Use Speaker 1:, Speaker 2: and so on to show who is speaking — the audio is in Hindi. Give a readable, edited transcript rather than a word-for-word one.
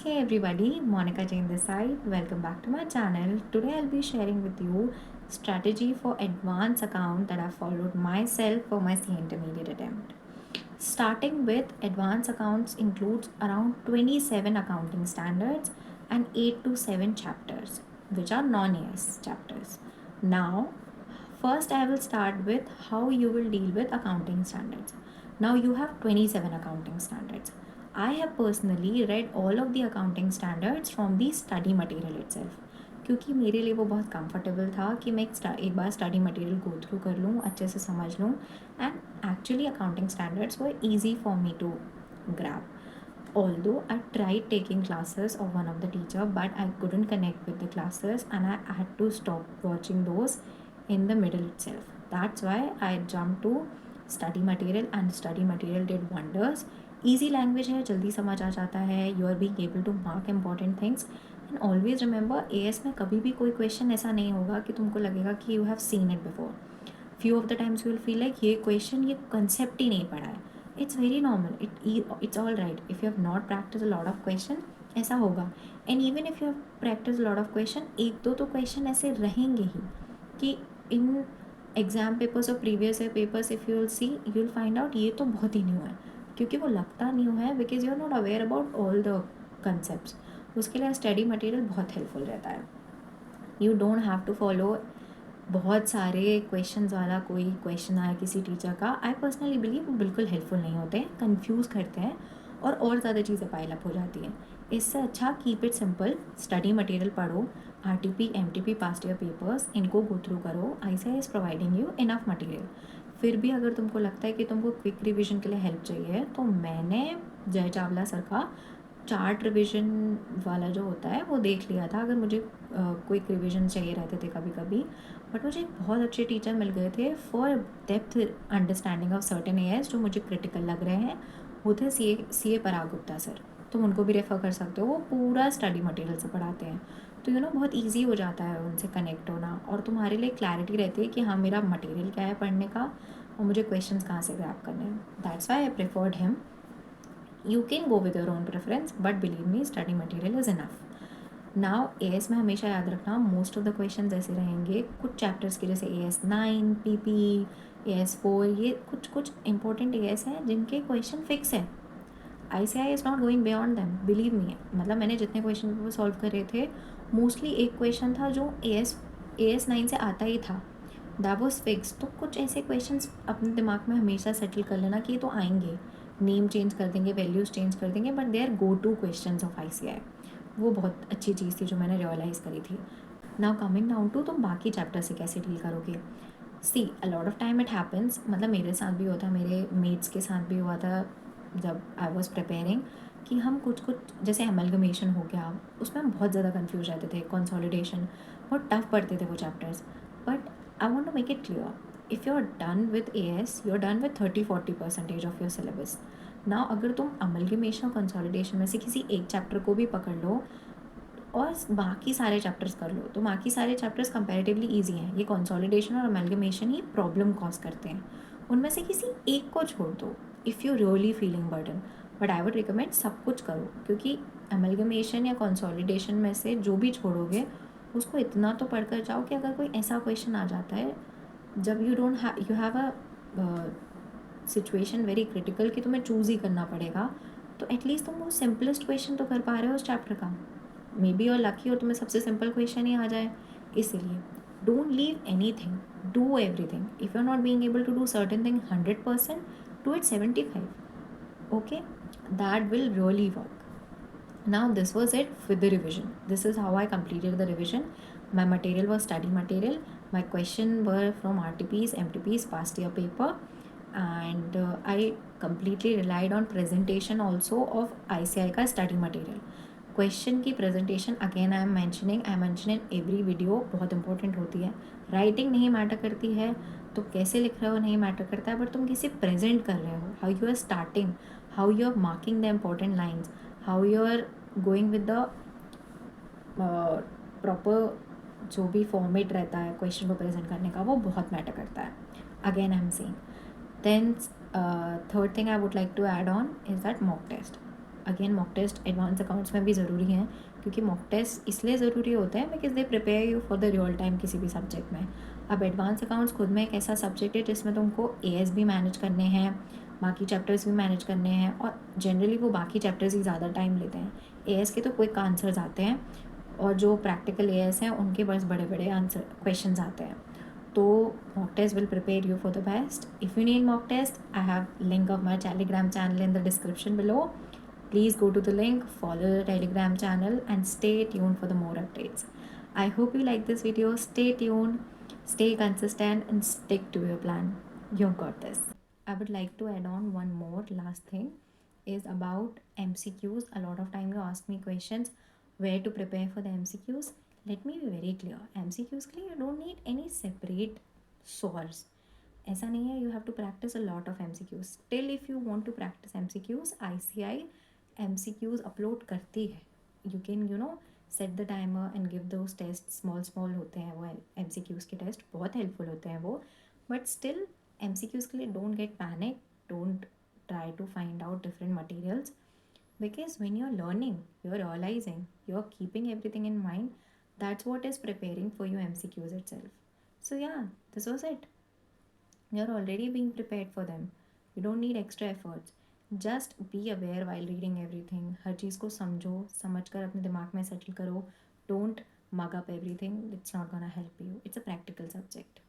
Speaker 1: Hey everybody, Monica Jain this side. Welcome back to my channel. Today I'll be sharing with you strategy for advanced account that I followed myself for my C intermediate attempt. Starting with advanced accounts includes around 27 accounting standards and 8 to 7 chapters, which are non-AS chapters. Now, first I will start with how you will deal with accounting standards. Now you have 27 accounting standards. I have personally read all of the accounting standards from the study material itself, क्योंकि मेरे लिए वो बहुत कंफर्टेबल था कि मैं एक बार स्टडी मटेरियल गो थ्रू कर लूँ, अच्छे से समझ लूँ. And actually accounting standards were easy for me to grab. Although I tried taking classes of one of the teacher, but I couldn't connect with the classes and I had to stop watching those in the middle itself. That's why I jumped to study material and study material did wonders. Easy language है, जल्दी समझ आ जाता है. You are being able to mark important things. And always remember, AS में कभी भी कोई क्वेश्चन ऐसा नहीं होगा कि तुमको लगेगा कि you have seen it before. Few of the times you will feel like ये क्वेश्चन, ये कंसेप्ट ही नहीं पढ़ा है. It's very normal. It's all right. If you have not practiced a lot of question, ऐसा होगा. And even if you have practiced a lot of question, एक दो तो क्वेश्चन ऐसे रहेंगे ही कि इन एग्ज़ाम पेपर्स और previous year papers if you will see, you will find out ये तो बहुत ही न्यू है, क्योंकि वो लगता न्यू है because you are not aware about all the concept. उसके लिए स्टडी मटेरियल बहुत हेल्पफुल रहता है. You don't have to follow बहुत सारे क्वेश्चंस वाला कोई क्वेश्चन आया किसी टीचर का. आई पर्सनली बिलीव वो बिल्कुल हेल्पफुल नहीं होते हैं, कन्फ्यूज़ करते हैं और ज़्यादा चीज़ें पाइल अप हो जाती हैं. इससे अच्छा keep it simple. Study material पढ़ो, RTP MTP past year papers इनको गो थ्रू करो. ICAI is providing you enough material. फिर भी अगर तुमको लगता है कि तुमको क्विक रिविजन के लिए हेल्प चाहिए, तो मैंने जय चावला सर का चार्ट रिविजन वाला जो होता है वो देख लिया था, अगर मुझे क्विक रिविजन चाहिए रहते थे कभी कभी. बट मुझे एक बहुत अच्छे टीचर मिल गए थे for depth understanding of certain areas जो मुझे क्रिटिकल लग रहे हैं. वो थे CA पराग गुप्ता सर. तुम उनको भी रेफ़र कर सकते हो, वो पूरा स्टडी मटेरियल से पढ़ाते हैं. तो बहुत ईजी हो जाता है उनसे कनेक्ट होना, और तुम्हारे लिए क्लैरिटी रहती है कि हाँ, मेरा मटेरियल क्या है पढ़ने का और मुझे क्वेश्चंस कहाँ से ग्रैब करने हैं. That's why I preferred him. You can go with your own preference, but believe me, study material is enough. Now AS में हमेशा याद रखना, मोस्ट ऑफ द क्वेश्चंस ऐसे रहेंगे कुछ चैप्टर्स के, जैसे AS9 PP AS4, ये कुछ इंपॉर्टेंट AS हैं जिनके क्वेश्चन फिक्स है. ICAI is not going beyond them, believe me. मतलब मैंने जितने क्वेश्चन वो सॉल्व करे थे, मोस्टली एक क्वेश्चन था जो AS9 से आता ही था, दैट वॉज फिक्स. तो कुछ ऐसे क्वेश्चन अपने दिमाग में हमेशा सेटल कर लेना कि ये तो आएंगे, नेम चेंज कर देंगे, वैल्यूज़ चेंज कर देंगे, but they are go to question of ICAI. वो बहुत अच्छी चीज़ थी जो मैंने रियलाइज़ करी थी. नाउ कमिंग डाउन टू तुम बाकी चैप्टर से कैसे डील करोगे. See, a lot of time it happens, मतलब मेरे साथ भी हुआ था, मेरे मेट्स के साथ भी हुआ था जब आई वॉज प्रिपेयरिंग, कि हम कुछ जैसे एमलगमेशन हो गया, उसमें हम बहुत ज़्यादा कन्फ्यूज रहते थे. कंसोलिडेशन बहुत टफ पढ़ते थे वो chapters. But I want to make it clear, if you are done with AS, you are done with 30-40% of your syllabus. ना अगर तुम अमलगमेशन और कंसोलिडेशन में से किसी एक चैप्टर को भी पकड़ लो और बाकी सारे चैप्टर्स कर लो, तो बाकी सारे चैप्टर्स कंपैरेटिवली इजी हैं. ये कंसोलिडेशन और अमलगमेशन ही प्रॉब्लम कॉज करते हैं. उनमें से किसी एक को छोड़ दो if you really feeling burden. But I would recommend सब कुछ करो, क्योंकि अमलगमेशन या कंसोलिडेशन में से जो भी छोड़ोगे उसको इतना तो पढ़कर जाओ कि अगर कोई ऐसा क्वेश्चन आ जाता है जब you have a situation very critical कि तुम्हें चूज़ ही करना पड़ेगा, तो एटलीस्ट तुम वो सिंपलेस्ट क्वेश्चन तो कर पा रहे हो उस चैप्टर का. मे बी और लकी और तुम्हें सबसे सिंपल क्वेश्चन ही आ जाए. इसीलिए don't leave anything, do everything. If you are not being able to do certain thing 100%, do it 75. Okay, that will really work. Now this was it with the revision. This is how I completed the revision. My material was study material. My question were from RTPs, MTPs, past year paper, and I completely relied on presentation also of ICAI का study material. क्वेश्चन की presentation again I mention in every video, बहुत इंपॉर्टेंट होती है. राइटिंग नहीं मैटर करती है, तो कैसे लिख रहे हो नहीं मैटर करता है, बट तुम किसी प्रेजेंट कर रहे हो, how you are starting, how you are marking the important lines, how you are going with the proper जो भी फॉर्मेट रहता है क्वेश्चन को प्रेजेंट करने का, वो बहुत मैटर करता है. Again I am saying. Then third thing I would like to add on is that mock test. Again mock test advance accounts में भी ज़रूरी हैं, क्योंकि मॉक टेस्ट इसलिए ज़रूरी होते हैं because they prepare you for the real time किसी भी सब्जेक्ट में। अब एडवांस अकाउंट्स खुद में एक ऐसा सब्जेक्ट है जिसमें तुमको एएस भी मैनेज करने हैं, बाकी चैप्टर्स भी मैनेज करने हैं, और जनरली वो बाकी चैप्टर्स ही ज़्यादा टाइम लेते हैं। एएस के तो क्विक आंसर्स आते हैं, और जो प्रैक्टिकल एएस हैं उनके बस बड़े बड़े आंसर क्वेश्चंस आते हैं। तो mock test will prepare you for the best. If you need mock test, I have link of my Telegram channel in the description below. Please go to the link, follow the Telegram channel, and stay tuned for the more updates. I hope you like this video. Stay tuned, stay consistent, and stick to your plan. You've got this. I would like to add on one more last thing is about MCQs. A lot of time you ask me questions where to prepare for the MCQs. Let me be very clear. MCQs के लिए you don't need any separate source. ऐसा नहीं है, you have to practice a lot of MCQs. Still if you want to practice MCQs, ICI MCQs upload करती है. You can set the timer and give those tests. small होते हैं वो MCQs के टेस्ट, बहुत हेल्पफुल होते हैं वो. But still MCQs के लिए don't get panic, don't try to find out different materials, because when you're learning, you're realizing, you're keeping everything in mind. That's what is preparing for your MCQs itself. So yeah, this was it. You're already being prepared for them. You don't need extra efforts. Just be aware while reading everything. हर चीज़ को समझो, समझ कर अपने दिमाग में सेटल करो. Don't mug up everything. It's not gonna help you. It's a practical subject.